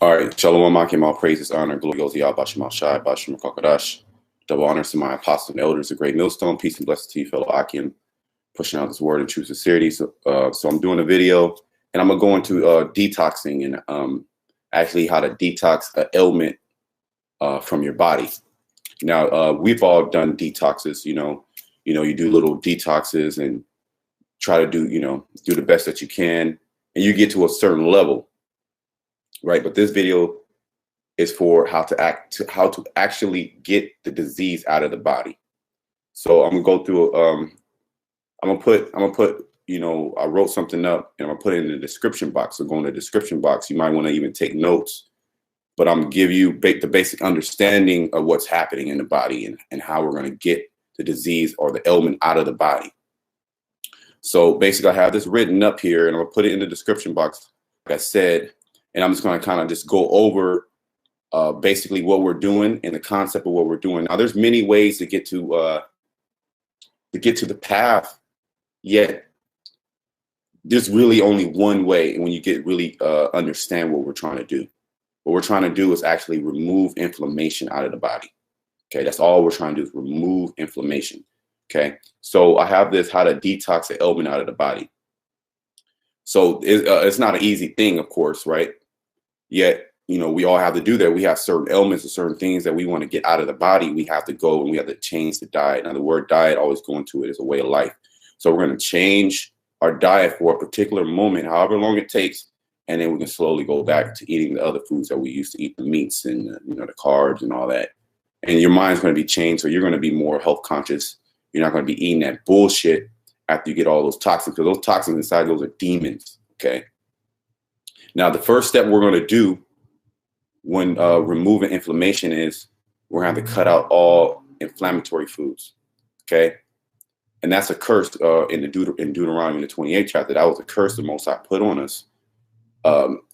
All right, Shalom, Akim, all praises, honor, glory goes to Yah, Bashim Shai, Bashim Kakadash. Double honors to my apostles and elders, a great millstone. Peace and blessings to you, fellow Akim, pushing out this word in true sincerity. So I'm doing a video, and I'm going to go into detoxing and actually how to detox an ailment from your body. Now, we've all done detoxes, you do little detoxes and try to do the best that you can, and you get to a certain level. Right, but this video is for how to actually get the disease out of the body. So I'm gonna go through. I'm gonna put. I wrote something up, and I'm gonna put it in the description box. So go in the description box. You might want to even take notes. But I'm gonna give you the basic understanding of what's happening in the body and how we're gonna get the disease or the ailment out of the body. So basically, I have this written up here, and I'm gonna put it in the description box, like I said. And I'm just going to kind of just go over basically what we're doing and the concept of what we're doing. Now, there's many ways to get to the path, yet there's really only one way. And when you get really understand what we're trying to do, what we're trying to do is actually remove inflammation out of the body. Okay, that's all we're trying to do is remove inflammation. Okay, so I have this how to detox the ailment out of the body. So it's not an easy thing, of course, right? Yet, we all have to do that. We have certain ailments or certain things that we want to get out of the body. We have to go and we have to change the diet. Now, the word diet, always go into it, is a way of life. So we're going to change our diet for a particular moment, however long it takes. And then we can slowly go back to eating the other foods that we used to eat, the meats and, the carbs and all that. And your mind's going to be changed. So you're going to be more health conscious. You're not going to be eating that bullshit after you get all those toxins, because those toxins inside, those are demons. Okay. Now, the first step we're going to do when removing inflammation is we're going to have to cut out all inflammatory foods. Okay. And that's a curse in Deuteronomy, the 28th chapter. That was a curse the Most High put on us.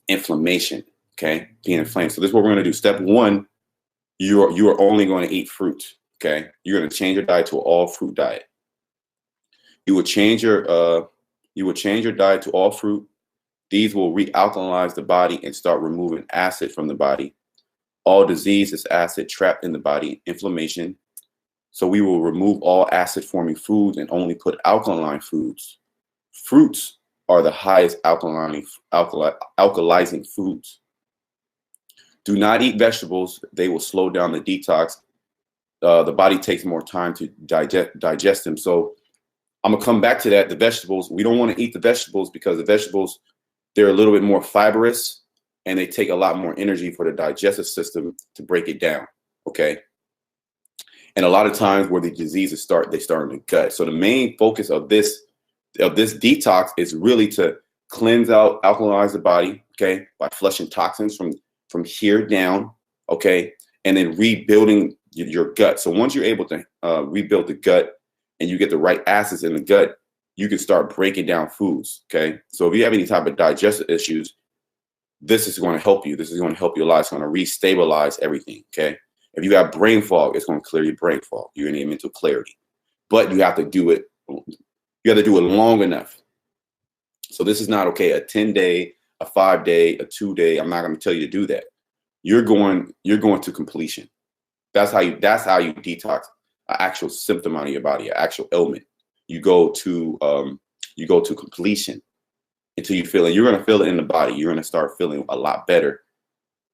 Inflammation. Okay. Being inflamed. So this is what we're going to do. Step one, you are only going to eat fruit. Okay. You're going to change your diet to an all fruit diet. You would change your diet to all fruit. These will realkalinize the body and start removing acid from the body. All disease is acid trapped in the body, inflammation. So we will remove all acid-forming foods and only put alkaline foods. Fruits are the highest alkalizing foods. Do not eat vegetables. They will slow down the detox. The body takes more time to digest them. So I'm going to come back to that. The vegetables, we don't want to eat the vegetables because the vegetables, they're a little bit more fibrous and they take a lot more energy for the digestive system to break it down. Okay. And a lot of times where the diseases start, they start in the gut. So the main focus of this detox is really to cleanse out, alkalinize the body. Okay. By flushing toxins from here down. Okay. And then rebuilding your gut. So once you're able to rebuild the gut and you get the right acids in the gut, you can start breaking down foods. Okay. So if you have any type of digestive issues, this is going to help you. This is going to help you a lot. It's going to restabilize everything. Okay. If you have brain fog, it's going to clear your brain fog. You're going to get mental clarity, but you have to do it. You have to do it long enough. So this is not okay. A 10-day, a 5-day, a 2-day. I'm not going to tell you to do that. You're going to completion. That's how you detox an actual symptom out of your body, an actual ailment. You go to completion until you feel it. You're going to feel it in the body. You're going to start feeling a lot better.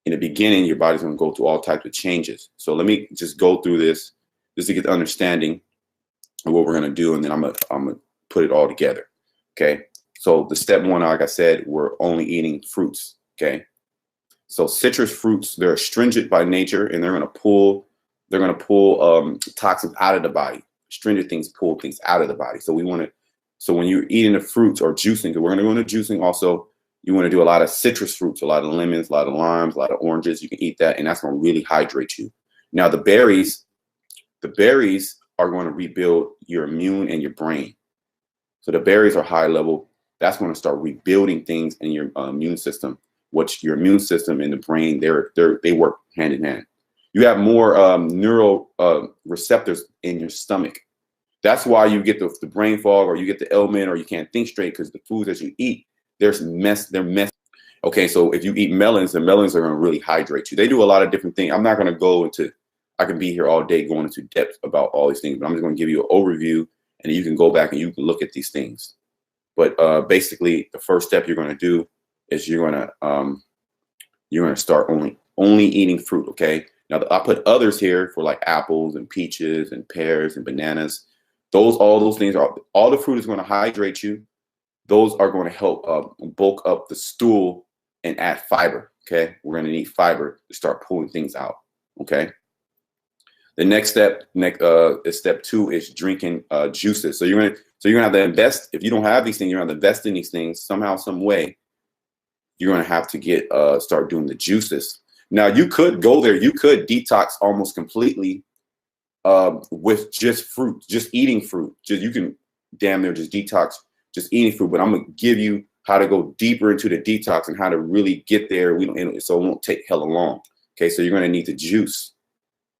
In the beginning, your body's going to go through all types of changes. So let me just go through this just to get the understanding of what we're going to do, and then I'm gonna put it all together. Okay. So the step one, like I said, we're only eating fruits. Okay. So citrus fruits, they're astringent by nature, and they're going to pull toxins out of the body. Astringent things pull things out of the body. So when you're eating the fruits or juicing, because we're going to go into juicing also, you want to do a lot of citrus fruits, a lot of lemons, a lot of limes, a lot of oranges. You can eat that, and that's going to really hydrate you. Now, the berries are going to rebuild your immune and your brain. So the berries are high level. That's going to start rebuilding things in your immune system. Which your immune system and the brain, they work hand in hand. You have more neural receptors in your stomach. That's why you get the brain fog, or you get the ailment, or you can't think straight, because the foods that you eat, they're messed. Okay, so if you eat melons, the melons are going to really hydrate you. They do a lot of different things. I'm not going to go into, I can be here all day going into depth about all these things, but I'm just going to give you an overview, and you can go back and you can look at these things. But basically, the first step you're going to do is you're going to start only eating fruit. Okay. Now I put others here for like apples and peaches and pears and bananas. All those things are, all the fruit is going to hydrate you. Those are going to help bulk up the stool and add fiber. Okay, we're going to need fiber to start pulling things out. Okay. The next step, is step 2, is drinking juices. So you're gonna have to invest. If you don't have these things, you're gonna have to invest in these things somehow, some way. You're gonna have to start doing the juices. Now you could go there. You could detox almost completely with just fruit, just eating fruit. You can damn near just detox just eating fruit. But I'm gonna give you how to go deeper into the detox and how to really get there. So it won't take hella long. Okay, so you're gonna need the juice.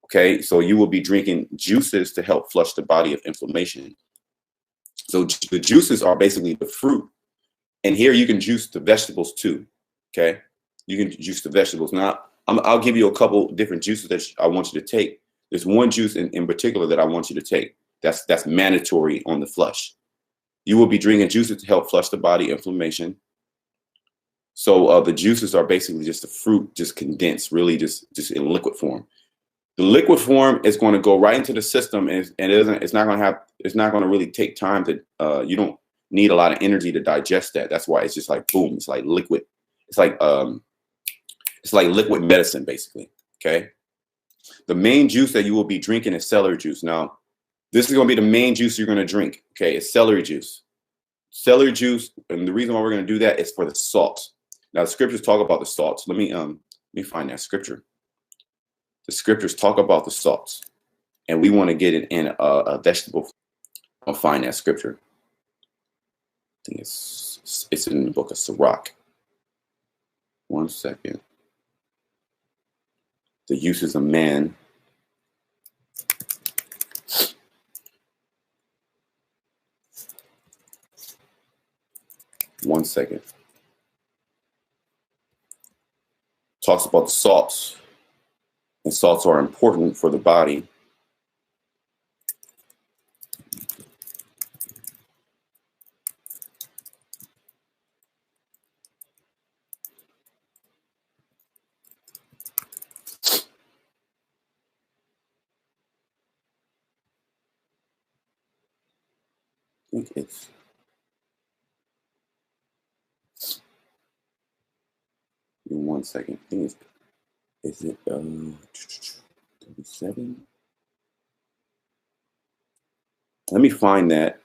Okay, so you will be drinking juices to help flush the body of inflammation. So the juices are basically the fruit. And here you can juice the vegetables too. Okay, you can juice the vegetables. Now, I'll give you a couple different juices that I want you to take. There's one juice in particular that I want you to take. That's mandatory on the flush. You will be drinking juices to help flush the body inflammation. So the juices are basically just the fruit, just condensed, really just in liquid form. The liquid form is going to go right into the system, and it's not going to really take time to. You don't need a lot of energy to digest that. That's why it's just like boom. It's like liquid. It's like liquid medicine, basically. Okay. The main juice that you will be drinking is celery juice. Now, this is going to be the main juice you're going to drink. Okay, it's celery juice. Celery juice, and the reason why we're going to do that is for the salt. Now, the scriptures talk about the salts. Let me find that scripture. The scriptures talk about the salts, and we want to get it in a vegetable. I'll find that scripture. I think it's in the book of Sirach. 1 second. The uses of man. One second. Talks about the salts. And salts are important for the body. I think it's in 1 second. I think is it 37? Let me find that.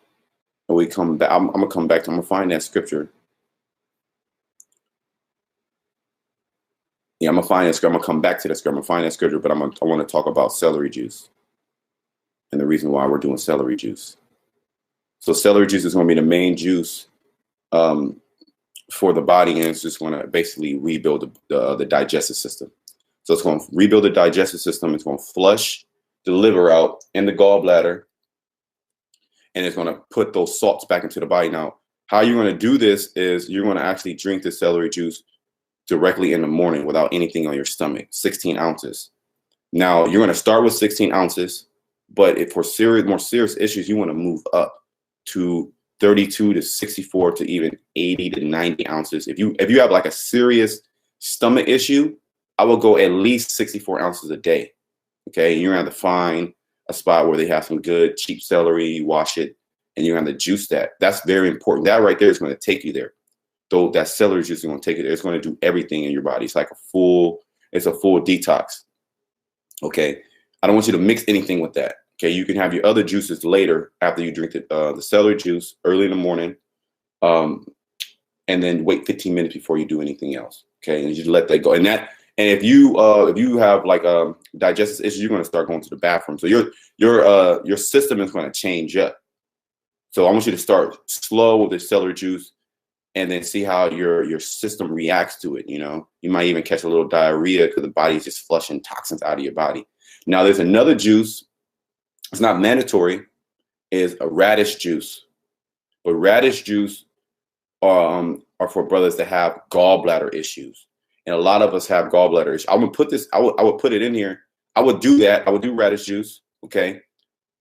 And we come back. I'm gonna come back to. I'm gonna find that scripture. Yeah, I'm gonna find that scripture. I'm gonna come back to that scripture. I'm gonna find that scripture, but I want to talk about celery juice and the reason why we're doing celery juice. So celery juice is going to be the main juice for the body, and it's just going to basically rebuild the digestive system. So it's going to rebuild the digestive system. It's going to flush the liver out and the gallbladder, and it's going to put those salts back into the body. Now, how you're going to do this is you're going to actually drink the celery juice directly in the morning without anything on your stomach, 16 ounces. Now, you're going to start with 16 ounces, but if for more serious issues, you want to move up to 32 to 64 to even 80 to 90 ounces. If you have like a serious stomach issue, I will go at least 64 ounces a day. Okay, you're going to have to find a spot where they have some good cheap celery, you wash it, and you're going to juice that. That's very important. That right there is going to take you there. Though that celery juice is going to take you there. It's going to do everything in your body. It's like a full detox. Okay, I don't want you to mix anything with that. Okay, you can have your other juices later after you drink the celery juice early in the morning, and then wait 15 minutes before you do anything else. Okay, and you let that go. And if you have like digestive issues, you're going to start going to the bathroom. So your system is going to change up. So I want you to start slow with the celery juice, and then see how your system reacts to it. You know, you might even catch a little diarrhea because the body's just flushing toxins out of your body. Now there's another juice. It's not mandatory, is a radish juice. But radish juice are for brothers that have gallbladder issues. And a lot of us have gallbladder issues. I would put this, I would put it in here. I would do that. I would do radish juice. Okay.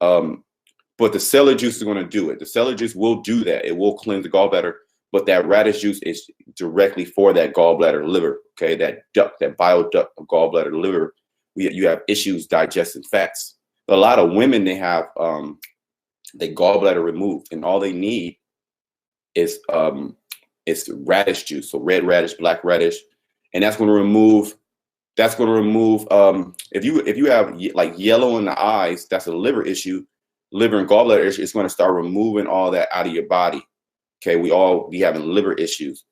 But the celery juice is going to do it. The celery juice will do that. It will cleanse the gallbladder. But that radish juice is directly for that gallbladder liver. Okay. That duct, that bile duct of gallbladder liver. You have issues digesting fats. But a lot of women, they have their gallbladder removed, and all they need is radish juice. So red radish, black radish. And that's going to remove, if you have like yellow in the eyes, that's a liver issue, liver and gallbladder issue. It's going to start removing all that out of your body. Okay. We all be having liver issues,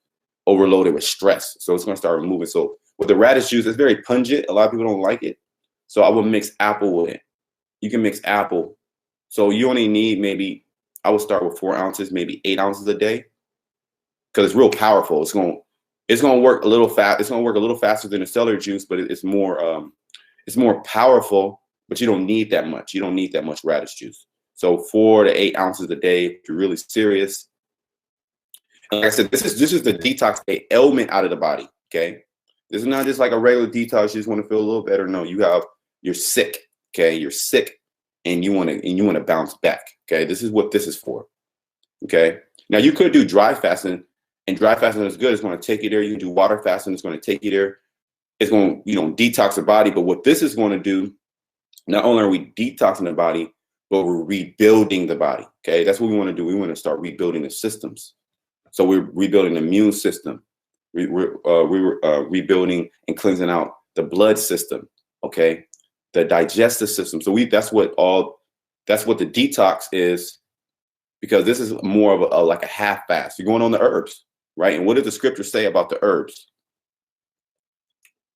overloaded with stress. So it's going to start removing. So with the radish juice, it's very pungent. A lot of people don't like it. So I would mix apple with it. You can mix apple. So you only need maybe, I would start with 4 ounces, maybe 8 ounces a day, because it's real powerful. It's going to work a little fast. It's going to work a little faster than the celery juice, but it's more powerful. But you don't need that much. You don't need that much radish juice. So 4 to 8 ounces a day, if you're really serious. And like I said, this is the detox, a ailment out of the body. Okay, this is not just like a regular detox. You just want to feel a little better. No, you're sick. Okay, you're sick, and you want to bounce back. Okay, this is what this is for. Okay, now you could do dry fasting. And dry fasting is good. It's going to take you there. You can do water fasting. It's going to take you there. It's going to, detox the body. But what this is going to do, not only are we detoxing the body, but we're rebuilding the body. Okay, that's what we want to do. We want to start rebuilding the systems. So we're rebuilding the immune system. We're rebuilding and cleansing out the blood system. Okay, the digestive system. So that's what the detox is, because this is more of like a half fast. You're going on the herbs. Right. And what does the scripture say about the herbs?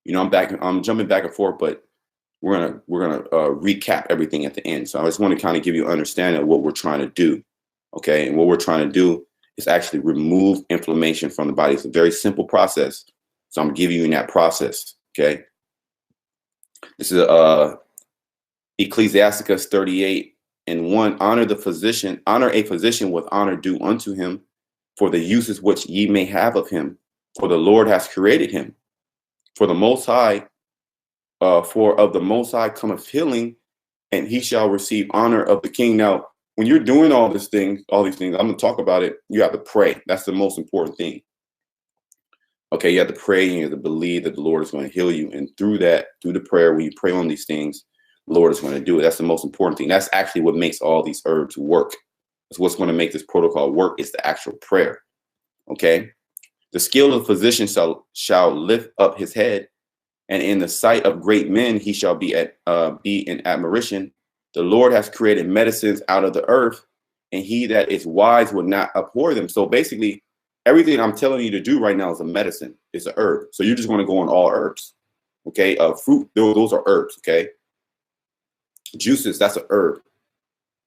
I'm jumping back and forth, but we're gonna recap everything at the end. So I just want to kind of give you an understanding of what we're trying to do. Okay. And what we're trying to do is actually remove inflammation from the body. It's a very simple process. So I'm giving you that process. Okay. This is Ecclesiasticus 38:1. Honor a physician with honor due unto him, for the uses which ye may have of him, for the Lord has created him. For the Most High, for of the Most High cometh healing, and he shall receive honor of the king. Now, when you're doing all these things, I'm going to talk about it. You have to pray. That's the most important thing. Okay, you have to pray, and you have to believe that the Lord is going to heal you. And through the prayer, when you pray on these things, the Lord is going to do it. That's the most important thing. That's actually what makes all these herbs work. It's what's going to make this protocol work is the actual prayer. Okay. The skill of the physician shall lift up his head, and in the sight of great men he shall be in admiration. The Lord has created medicines out of the earth, and he that is wise will not abhor them. So basically, everything I'm telling you to do right now is a medicine. It's an herb. So you're just going to go on all herbs. Okay. Fruit, those are herbs. Okay. Juices, that's an herb.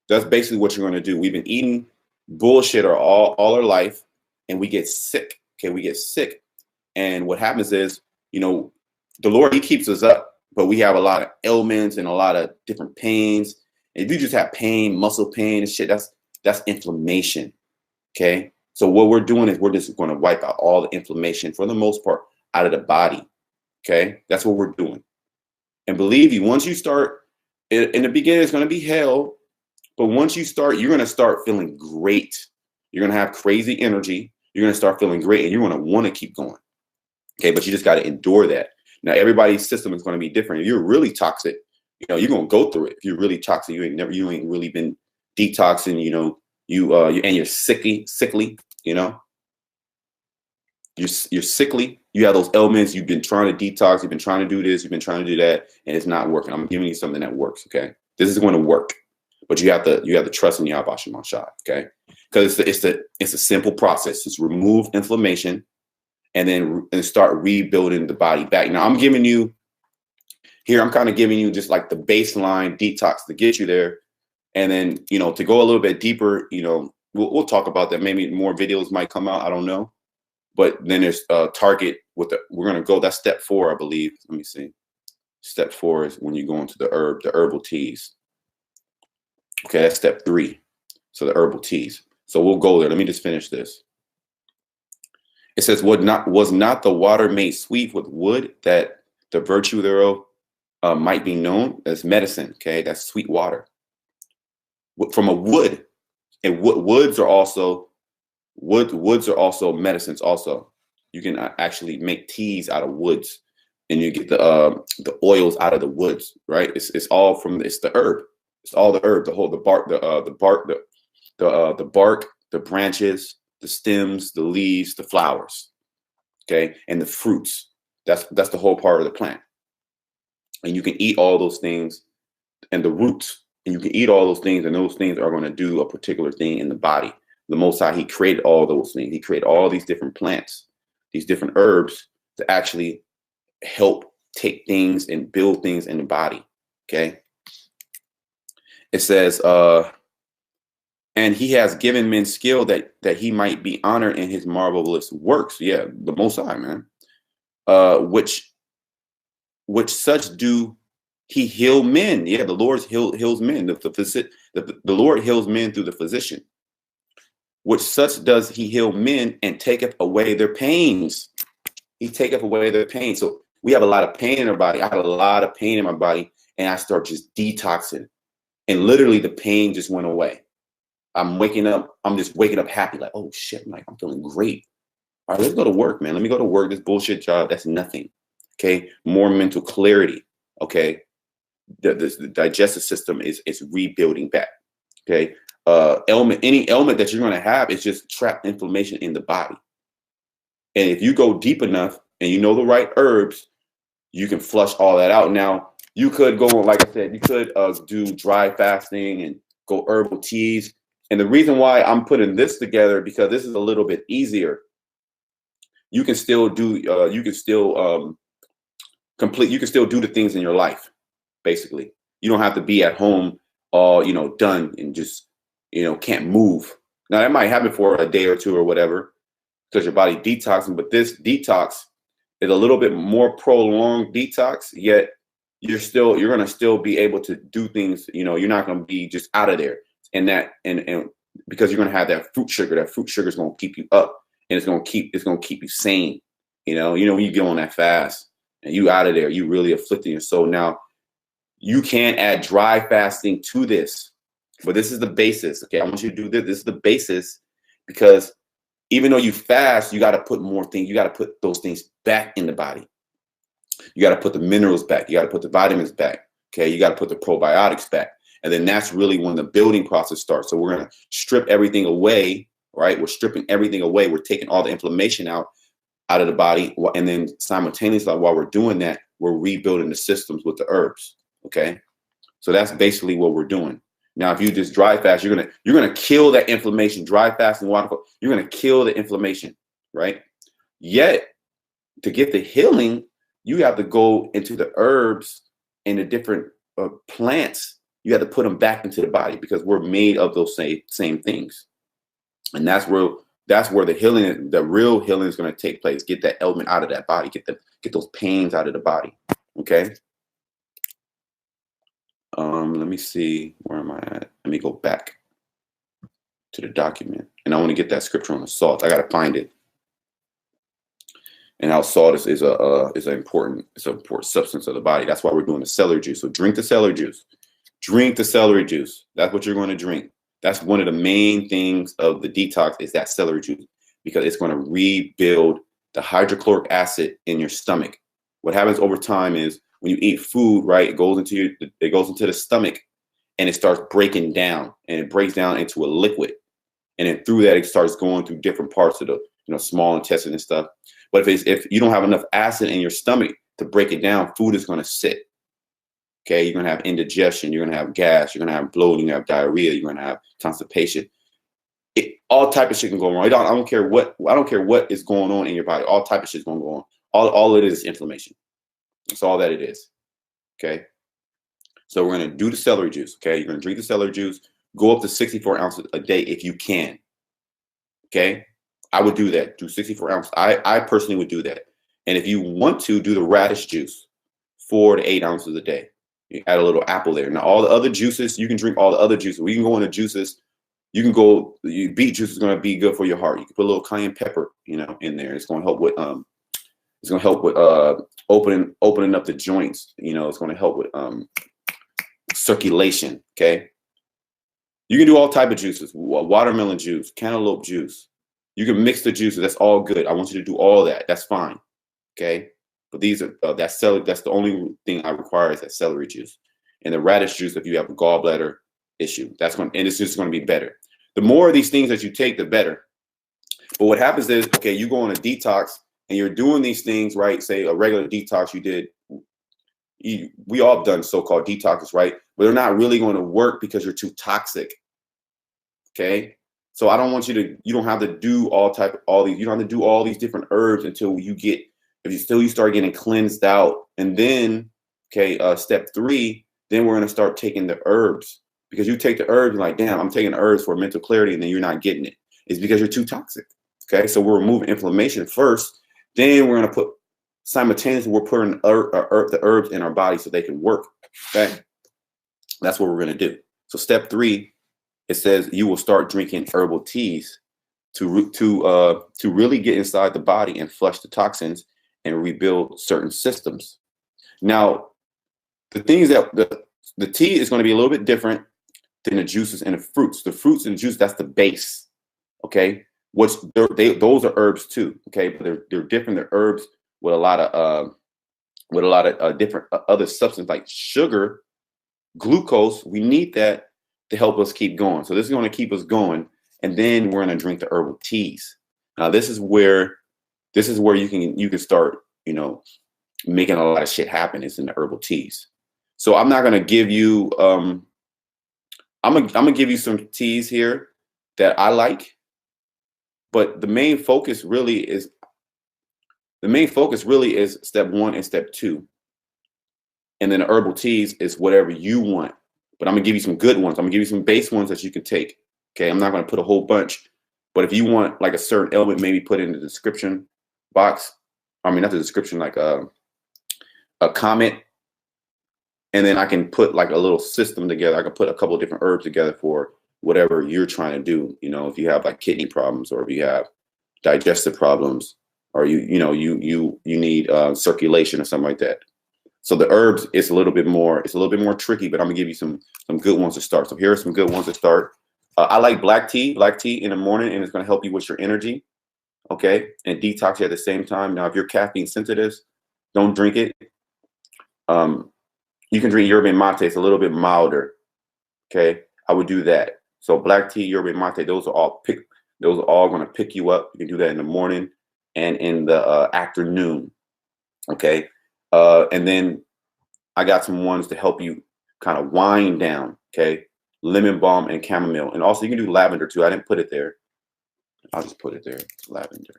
That's basically what you're going to do. We've been eating bullshit all our life, and we get sick. Okay, we get sick. And what happens is, the Lord, he keeps us up, but we have a lot of ailments and a lot of different pains. And if you just have pain, muscle pain and shit, that's inflammation. Okay. So what we're doing is we're just going to wipe out all the inflammation, for the most part, out of the body. Okay. That's what we're doing. And believe you, once you start, in the beginning, it's going to be hell. But once you start, you're going to start feeling great. You're going to have crazy energy. You're going to start feeling great, and you're going to want to keep going. Okay, but you just got to endure that. Now, everybody's system is going to be different. If you're really toxic, you're going to go through it. If you're really toxic, you ain't really been detoxing. You're sickly. You're sickly. You have those ailments. You've been trying to detox. You've been trying to do this. You've been trying to do that, and it's not working. I'm giving you something that works. Okay, this is going to work. But you have to trust in Yahweh Shema Shai, okay? Because it's a simple process. Just remove inflammation, and then start rebuilding the body back. Now I'm kind of giving you just like the baseline detox to get you there, and then to go a little bit deeper. We'll talk about that. Maybe more videos might come out. I don't know. But then there's a target we're gonna go. That's step 4, I believe. Let me see. Step 4 is when you go into the herbal teas. Okay, that's step 3. So the herbal teas. So we'll go there. Let me just finish this. It says, was not the water made sweet with wood, that the virtue thereof might be known as medicine. Okay, that's sweet water from a wood, and woods are also woods are also medicines. Also, you can actually make teas out of woods, and you get the oils out of the woods. Right? It's all from it's the herb. It's all the herb, the bark, the bark, the branches, the stems, the leaves, the flowers, okay, and the fruits. That's the whole part of the plant. And you can eat all those things, and the roots, and you can eat all those things, and those things are going to do a particular thing in the body. The Most High, He created all those things. He created all these different plants, these different herbs to actually help take things and build things in the body. Okay. It says, and He has given men skill that He might be honored in His marvelous works. Yeah, the Most High, man. Which such do He heal men. Yeah, the Lord heals men. The Lord heals men through the physician. Which such does He heal men, and taketh away their pains. He taketh away their pain. So we have a lot of pain in our body. I had a lot of pain in my body, and I start just detoxing, and literally the pain just went away. I'm waking up. I'm just waking up happy, like, oh shit, I'm feeling great. All right, let's go to work, man. Let me go to work. This bullshit job, that's nothing. Okay, more mental clarity. Okay, the digestive system is rebuilding back. Okay, any ailment that you're going to have is just trapped inflammation in the body. And if you go deep enough and you know the right herbs, you can flush all that out. Now, you could go, like I said, you could do dry fasting and go herbal teas. And the reason why I'm putting this together, because this is a little bit easier. You can still do, you can still do the things in your life. Basically, you don't have to be at home all, done and just, can't move. Now that might happen for a day or two or whatever, because your body detoxing, but this detox is a little bit more prolonged detox, yet you're going to still be able to do things. You're not going to be just out of there. And because you're going to have that fruit sugar is going to keep you up, and it's going to keep you sane. When you get on that fast and you out of there, you really afflicting your soul. Now you can add dry fasting to this, but this is the basis. Okay. I want you to do this. This is the basis, because even though you fast, you got to put more things. You got to put those things back in the body. You got to put the minerals back. You got to put the vitamins back. Okay. You got to put the probiotics back. And then that's really when the building process starts. So we're going to strip everything away, right? We're stripping everything away. We're taking all the inflammation out of the body. And then simultaneously, while we're doing that, we're rebuilding the systems with the herbs. Okay. So that's basically what we're doing. Now, if you just dry fast, you're going to kill that inflammation. Dry fast and water, you're going to kill the inflammation, right? Yet to get the healing, you have to go into the herbs and the different plants. You have to put them back into the body, because we're made of those same things. And that's where the healing, the real healing, is going to take place. Get that ailment out of that body. Get those pains out of the body. Okay. Let me see, where am I at? Let me go back to the document, and I want to get that scripture on the salt. I got to find it. And how salt is an important substance of the body. That's why we're doing the celery juice. So drink the celery juice. Drink the celery juice. That's what you're going to drink. That's one of the main things of the detox, is that celery juice, because it's going to rebuild the hydrochloric acid in your stomach. What happens over time is, when you eat food, right, it goes into the stomach, and it starts breaking down, and it breaks down into a liquid. And then through that, it starts going through different parts of the small intestine and stuff. But if you don't have enough acid in your stomach to break it down, food is going to sit. Okay, you're going to have indigestion, you're going to have gas, you're going to have bloating, you have diarrhea, you're going to have constipation. All type of shit can go wrong. I don't care what is going on in your body. All type of shit is going to go on. All it is inflammation. That's all that it is. Okay. So we're going to do the celery juice. Okay. You're going to drink the celery juice. Go up to 64 ounces a day if you can. Okay. I would do that. Do 64 ounces. I personally would do that. And if you want to, do the radish juice, 4 to 8 ounces a day. You add a little apple there. Now, all the other juices, you can drink all the other juices. We can go into juices. You can go. Beet juice is going to be good for your heart. You can put a little cayenne pepper, in there. It's going to help with opening up the joints. It's going to help with circulation. Okay. You can do all type of juices. Watermelon juice, cantaloupe juice. You can mix the juices. That's all good. I want you to do all that. That's fine. Okay. But these are that's the only thing I require is that celery juice and the radish juice if you have a gallbladder issue. And it's just going to be better. The more of these things that you take, the better. But what happens is, okay, you go on a detox and you're doing these things, right? Say a regular detox we all have done so-called detoxes, right? But they're not really going to work because you're too toxic. Okay. So I don't want you don't have to do you don't have to do all these different herbs until you start getting cleansed out. And then, okay, step 3, then we're going to start taking the herbs, because you take the herbs, you're like, damn, I'm taking herbs for mental clarity. And then you're not getting it. It's because you're too toxic. Okay. So we're removing inflammation first. Then we're going to simultaneously, we're putting the herbs in our body so they can work. Okay. That's what we're going to do. So step 3, it says you will start drinking herbal teas to really get inside the body and flush the toxins and rebuild certain systems. Now, the thing is that the tea is going to be a little bit different than the juices and the fruits. The fruits and the juice, that's the base. Okay. Those are herbs too. Okay. But they're different. They're herbs with a lot of different other substances like sugar, glucose. We need that to help us keep going. So this is going to keep us going. And then we're going to drink the herbal teas. Now this is where you can start, making a lot of shit happen. Is in the herbal teas. So I'm not going to give you, I'm going to give you some teas here that I like, but the main focus really is step 1 and step 2. And then the herbal teas is whatever you want, but I'm gonna give you some good ones. I'm gonna give you some base ones that you can take. Okay. I'm not going to put a whole bunch, but if you want like a certain element, maybe put it in the description box. I mean, not the description, like a comment. And then I can put like a little system together. I can put a couple of different herbs together for whatever you're trying to do. If you have like kidney problems, or if you have digestive problems, or you need circulation or something like that. So the herbs it's a little bit more tricky, but I'm gonna give you some good ones to start. So here are some good ones to start. I like black tea in the morning, and it's gonna help you with your energy. Okay, and detox you at the same time. Now, if you're caffeine sensitive, don't drink it. You can drink yerba mate. It's a little bit milder. Okay, I would do that. So black tea, yerba mate, those are all going to pick you up. You can do that in the morning and in the afternoon. Okay, and then I got some ones to help you kind of wind down. Okay, lemon balm and chamomile, and also you can do lavender too. I didn't put it there. I'll just put it there. Lavender.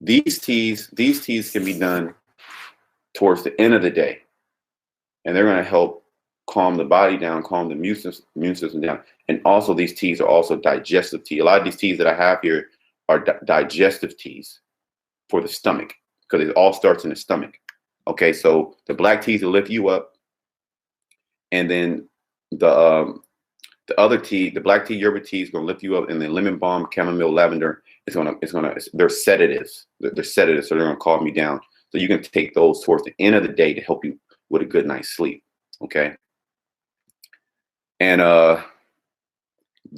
These teas can be done towards the end of the day, and they're going to help calm the body down, calm the immune system down. And also these teas are also digestive tea. A lot of these teas that I have here are digestive teas for the stomach, because it all starts in the stomach. Okay, so the black teas will lift you up, and then the other tea, the black tea, yerba tea is going to lift you up, and then lemon balm, chamomile, lavender, they're sedatives. They're sedatives, so they're going to calm me down. So you can take those towards the end of the day to help you with a good night's sleep. Okay. And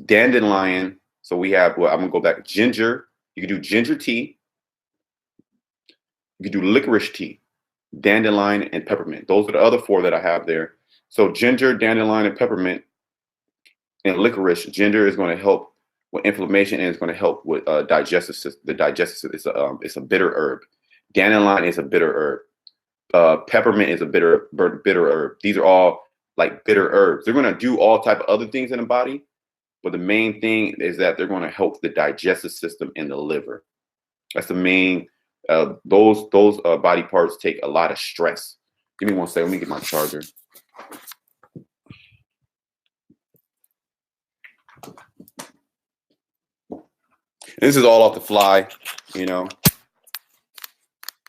dandelion. So we have, I'm gonna go back. Ginger. You can do ginger tea. You can do licorice tea, dandelion, and peppermint. Those are the other 4 that I have there. So ginger, dandelion, and peppermint, and licorice. Ginger is going to help with inflammation, and it's going to help with digestive system. The digestive system. It's a bitter herb. Dandelion is a bitter herb. Peppermint is a bitter herb. These are all like bitter herbs. They're going to do all type of other things in the body, but the main thing is that they're going to help the digestive system and the liver. That's the main. Those body parts take a lot of stress. Give me 1 second. Let me get my charger. This is all off the fly,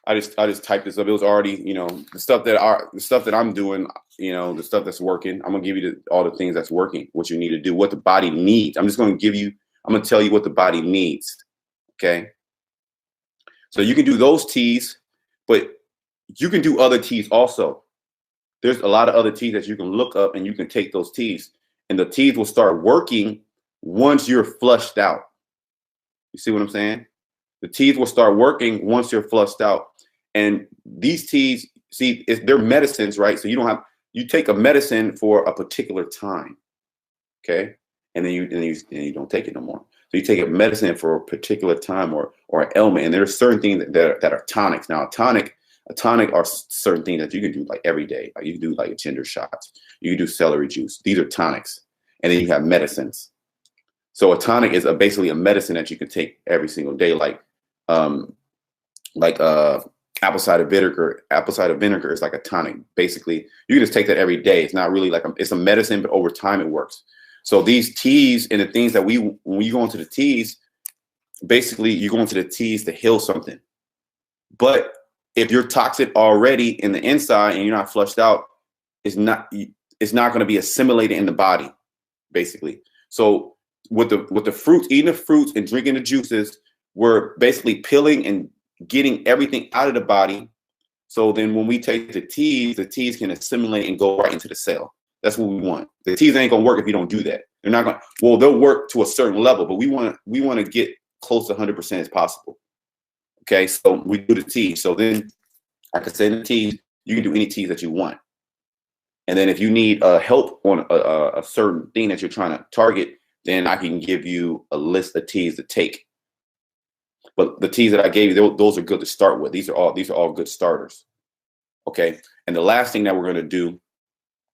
I just typed this up. It was already, the stuff that I'm doing. you know, the stuff that's working. I'm gonna give you all the things that's working, what you need to do, what the body needs. I'm just gonna tell you what the body needs. Okay. So you can do those teas, but you can do other teas also. There's a lot of other teas that you can look up and you can take those teas, and the teas will start working once you're flushed out. You see what I'm saying? The teas will start working once you're flushed out. And these teas, see, they're medicines, right? So you take a medicine for a particular time, okay? And then you don't take it no more. So you take a medicine for a particular time or an ailment, and there are certain things that are tonics. Now, a tonic are certain things that you can do like every day. Like you can do like ginger shots. You can do celery juice. These are tonics. And then you have medicines. So a tonic is basically a medicine that you can take every single day, like apple cider vinegar. Apple cider vinegar is like a tonic. Basically, you can just take that every day. It's not really like it's a medicine, but over time it works. So these teas and the things that when you go into the teas, basically you go into the teas to heal something. But if you're toxic already in the inside and you're not flushed out, it's not going to be assimilated in the body, basically. So with the fruits, eating the fruits and drinking the juices, we're basically peeling and getting everything out of the body. So then when we take the teas can assimilate and go right into the cell. That's what we want. The teas ain't gonna work if you don't do that. They're not gonna. Well, they'll work to a certain level, but we want to get close to 100% as possible. Okay, so we do the teas. So then, like I said, in the teas, you can do any teas that you want. And then if you need help on a certain thing that you're trying to target, then I can give you a list of teas to take. But the teas that I gave you, those are good to start with. These are all good starters. Okay, and the last thing that we're gonna do,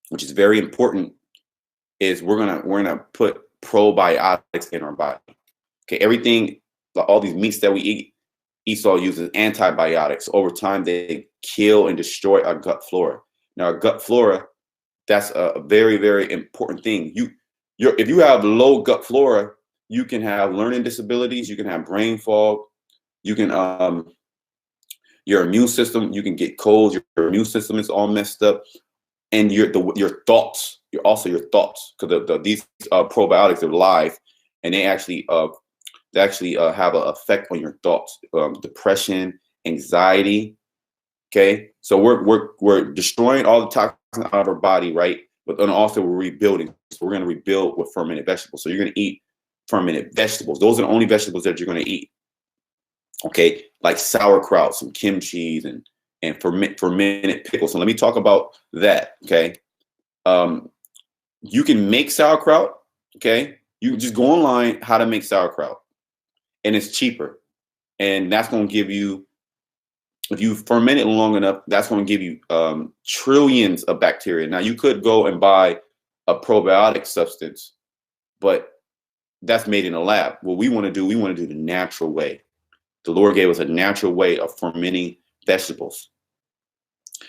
which is very important, is we're gonna put probiotics in our body. Okay, everything, all these meats that we eat, Esau uses antibiotics. Over time, they kill and destroy our gut flora. Now, our gut flora, that's a very, very important thing. If you have low gut flora, you can have learning disabilities, you can have brain fog, you can your immune system, you can get colds, your immune system is all messed up. And your thoughts, your thoughts, because these probiotics are live, and they actually have an effect on your thoughts, depression, anxiety. Okay, so we're destroying all the toxins out of our body, right? But then also we're rebuilding. So we're going to rebuild with fermented vegetables. So you're going to eat fermented vegetables. Those are the only vegetables that you're going to eat. Okay, like sauerkraut, some kimchi, and fermented pickles. So let me talk about that. Okay, you can make sauerkraut. Okay, you just go online how to make sauerkraut, and it's cheaper, and that's going to give you, if you ferment it long enough, that's going to give you trillions of bacteria. Now you could go and buy a probiotic substance, but that's made in a lab. What we want to do the natural way. The Lord gave us a natural way of fermenting vegetables.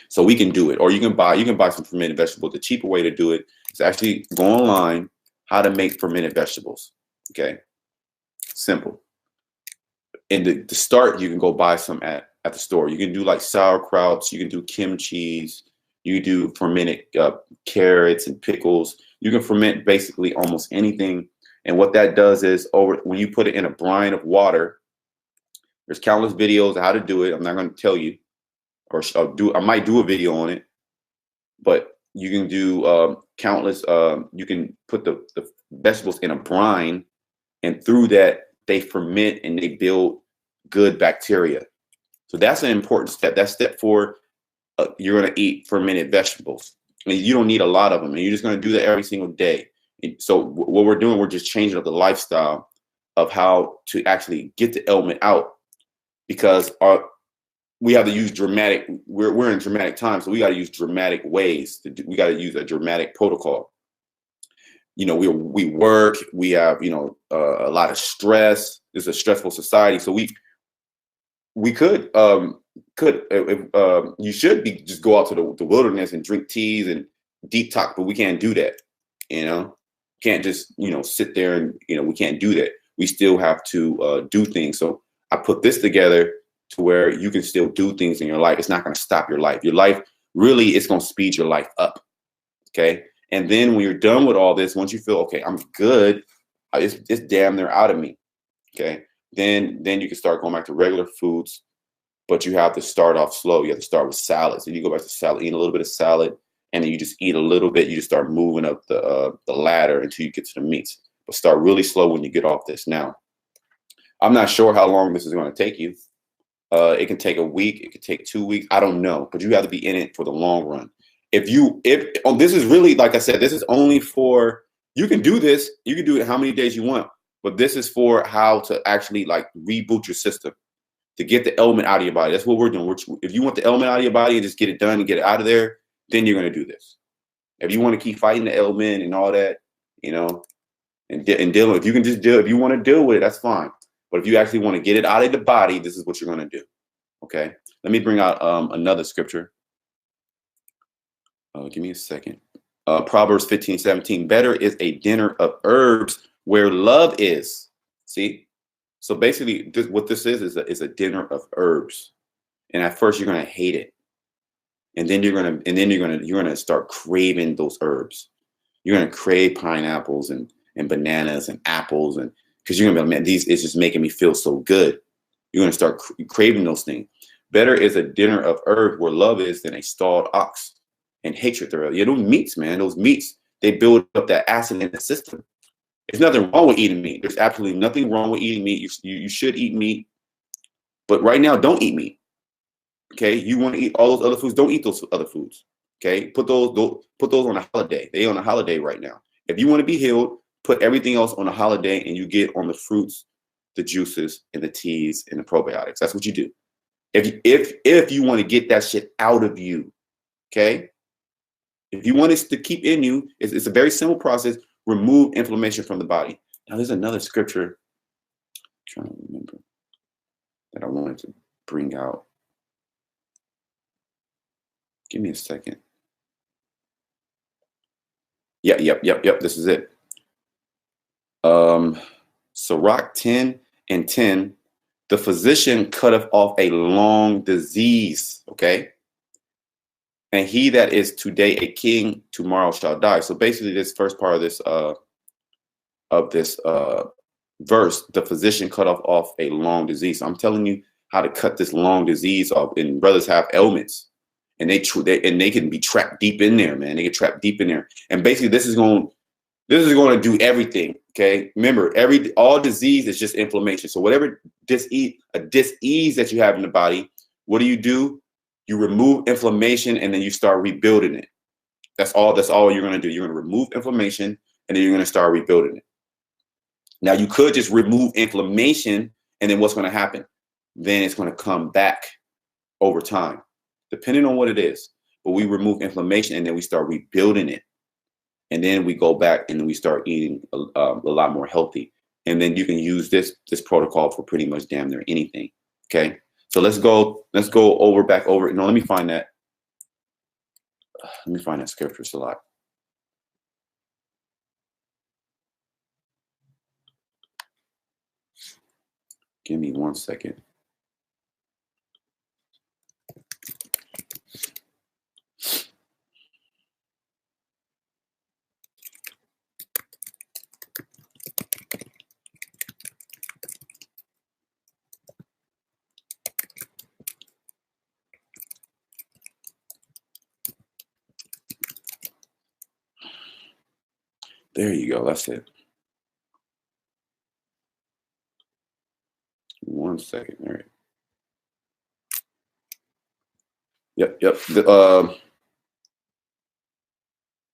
So we can do it, or you can buy some fermented vegetables. The cheaper way to do it is actually go online, how to make fermented vegetables. Okay, simple. And to start, you can go buy some at the store. You can do like sauerkrauts, you can do kimchi, you can do fermented carrots and pickles. You can ferment basically almost anything. And what that does is, when you put it in a brine of water, there's countless videos of how to do it. I'm not going to tell you, or I might do a video on it, but you can do countless. You can put the vegetables in a brine, and through that they ferment and they build good bacteria. So that's an important step. That's step 4. You're going to eat fermented vegetables, and you don't need a lot of them, and you're just going to do that every single day. And so what we're doing, we're just changing up the lifestyle of how to actually get the ailment out. Because we have to use dramatic. We're in dramatic times, so we got to use dramatic ways. We got to use a dramatic protocol. You know, we work. We have a lot of stress. It's a stressful society, so we could you should be just go out to the wilderness and drink teas and detox, but we can't do that. Can't just sit there and we can't do that. We still have to do things. So I put this together to where you can still do things in your life. It's not going to stop your life. Your life really is going to speed your life up. Okay. And then when you're done with all this, once you feel, okay, I'm good, it's damn near out of me. Okay. Then you can start going back to regular foods, but you have to start off slow. You have to start with salads. And you go back to salad, eat a little bit of salad, and then you just eat a little bit. You just start moving up the ladder until you get to the meats. But start really slow when you get off this. Now, I'm not sure how long this is going to take you. It can take a week. It could take 2 weeks. I don't know, but you have to be in it for the long run. If this is really, like I said, this is only for, you can do this. You can do it how many days you want, but this is for how to actually like reboot your system to get the element out of your body. That's what we're doing. If you want the element out of your body and just get it done and get it out of there, then you're going to do this. If you want to keep fighting the ailment and all that, you know, and dealing, if you can just deal, if you want to deal with it, that's fine. But if you actually want to get it out of the body, this is what you're going to do. Okay. Let me bring out another scripture. Give me a second. Proverbs 15:17. Better is a dinner of herbs where love is. See? So basically, what this is a dinner of herbs. And at first you're gonna hate it. And then you're gonna start craving those herbs. You're gonna crave pineapples and bananas and apples, and because you're gonna be like, man, it's just making me feel so good. You're gonna start craving those things. Better is a dinner of herbs where love is than a stalled ox and hatred thereof. Yeah, those meats, man, those meats, they build up that acid in the system. There's nothing wrong with eating meat. There's absolutely nothing wrong with eating meat. You should eat meat, but right now, don't eat meat. Okay, you want to eat all those other foods? Don't eat those other foods. Okay, put those on a holiday. They're on a holiday right now. If you want to be healed, put everything else on a holiday, and you get on the fruits, the juices, and the teas and the probiotics. That's what you do. If you want to get that shit out of you, okay. If you want it to keep in you, it's a very simple process. Remove inflammation from the body. Now, there's another scripture I'm trying to remember that I wanted to bring out. Give me a second. Yep. This is it. Sirach 10:10. The physician cutteth off a long disease. Okay. And he that is today a king, tomorrow shall die. So basically, this first part of this verse, the physician cut off a long disease. So I'm telling you how to cut this long disease off. And brothers have ailments, and they can be trapped deep in there, man. They get trapped deep in there. And basically, this is going to do everything. Okay, remember, all disease is just inflammation. So whatever disease that you have in the body, what do? You remove inflammation, and then you start rebuilding it. That's all you're going to do. You're going to remove inflammation, and then you're going to start rebuilding it. Now, you could just remove inflammation, and then what's going to happen? Then it's going to come back over time, depending on what it is. But we remove inflammation, and then we start rebuilding it. And then we go back, and then we start eating a lot more healthy. And then you can use this protocol for pretty much damn near anything. Okay. So let's go back over. No, let me find that. Let me find that scripture, Salat. Give me 1 second. There you go. That's it. 1 second. All right. Yep.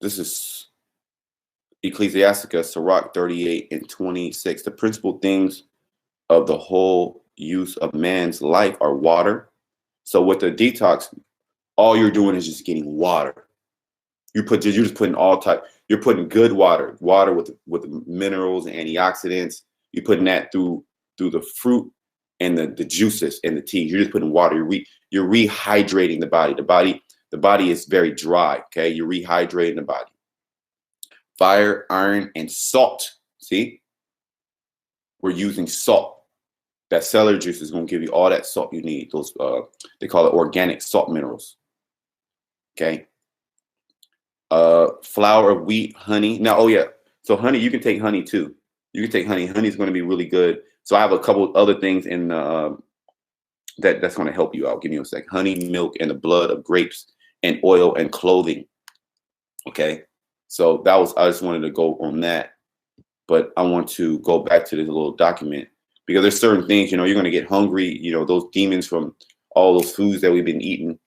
This is Ecclesiasticus, Sirach 38:26. The principal things of the whole use of man's life are water. So with the detox, all you're doing is just getting water. You're just putting you're putting good water with minerals and antioxidants. You're putting that through the fruit and the juices and the tea. You're just putting water. You're rehydrating the body. The body is very dry. Okay, you're rehydrating the body. Fire, iron, and salt. See, we're using salt. That celery juice is going to give you all that salt you need. Those they call it organic salt minerals. Okay. Flour of wheat, honey. Now, oh yeah. So honey, you can take honey too. You can take honey. Honey is going to be really good. So I have a couple other things in that's going to help you out. Give me a sec. Honey, milk, and the blood of grapes, and oil and clothing. Okay. So that was, I just wanted to go on that, but I want to go back to this little document because there's certain things, you know, you're going to get hungry, you know, those demons from all those foods that we've been eating.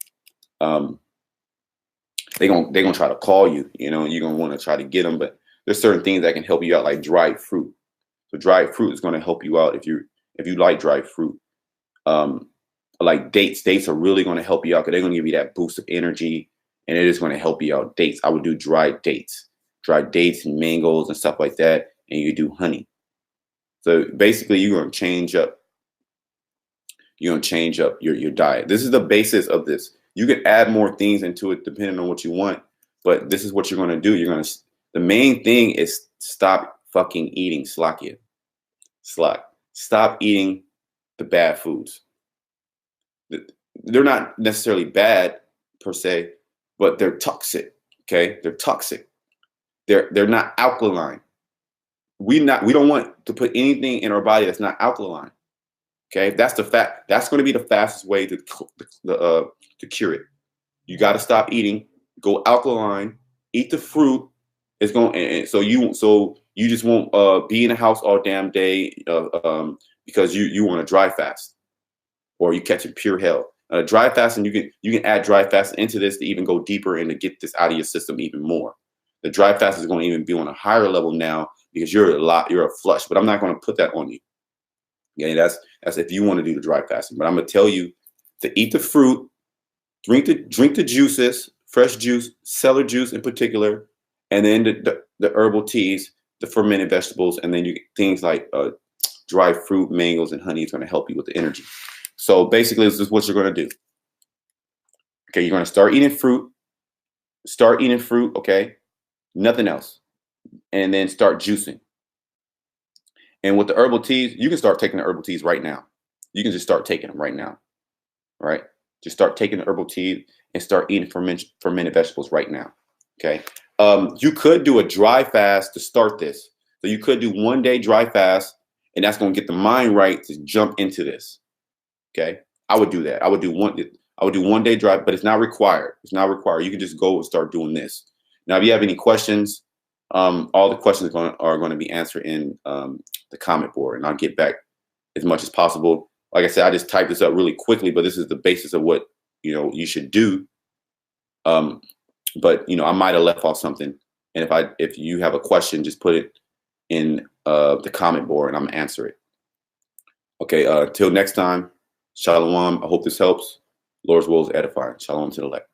They're gonna try to call you, you know, and you're gonna want to try to get them, but there's certain things that can help you out, like dried fruit. So dried fruit is going to help you out if you like dried fruit. Like dates. Dates are really going to help you out because they're going to give you that boost of energy, and it is going to help you out. Dates. I would do dried dates and mangoes and stuff like that, and you do honey. So basically, you're going to change up. You're going to change up your diet. This is the basis of this. You can add more things into it depending on what you want, but this is what you're going to do. The main thing is stop fucking eating slakia. Stop eating the bad foods. They're not necessarily bad per se, but they're toxic. Okay, they're toxic. They're not alkaline. We don't want to put anything in our body that's not alkaline. Okay, that's the fact. That's going to be the fastest way to cure it. You got to stop eating. Go alkaline. Eat the fruit. It's going, and so you just won't be in the house all damn day because you want to dry fast, or you catching pure hell. Dry fast, and you can add dry fast into this to even go deeper and to get this out of your system even more. The dry fast is going to even be on a higher level now because you're a flush. But I'm not going to put that on you. Okay, that's if you want to do the dry fasting. But I'm going to tell you to eat the fruit, drink the juices, fresh juice, celery juice in particular. And then the herbal teas, the fermented vegetables, and then you get things like dried fruit, mangoes, and honey is going to help you with the energy. So basically, this is what you're going to do. Okay, you're going to start eating fruit. Okay, nothing else, and then start juicing. And with the herbal teas, you can start taking the herbal teas right now. You can just start taking them right now. Right? Just start taking the herbal tea and start eating fermented vegetables right now. Okay. You could do a dry fast to start this. So you could do 1 day dry fast, and that's going to get the mind right to jump into this. Okay. I would do that. I would do 1 day dry, but it's not required. It's not required. You can just go and start doing this. Now, if you have any questions, all the questions are going to be answered in the comment board, and I'll get back as much as possible. Like I said, I just typed this up really quickly, but this is the basis of what, you know, you should do. But, you know, I might have left off something. And if you have a question, just put it in the comment board and I'm gonna answer it. Okay, till next time, shalom. I hope this helps. Lord's will is edifying. Shalom to the elect.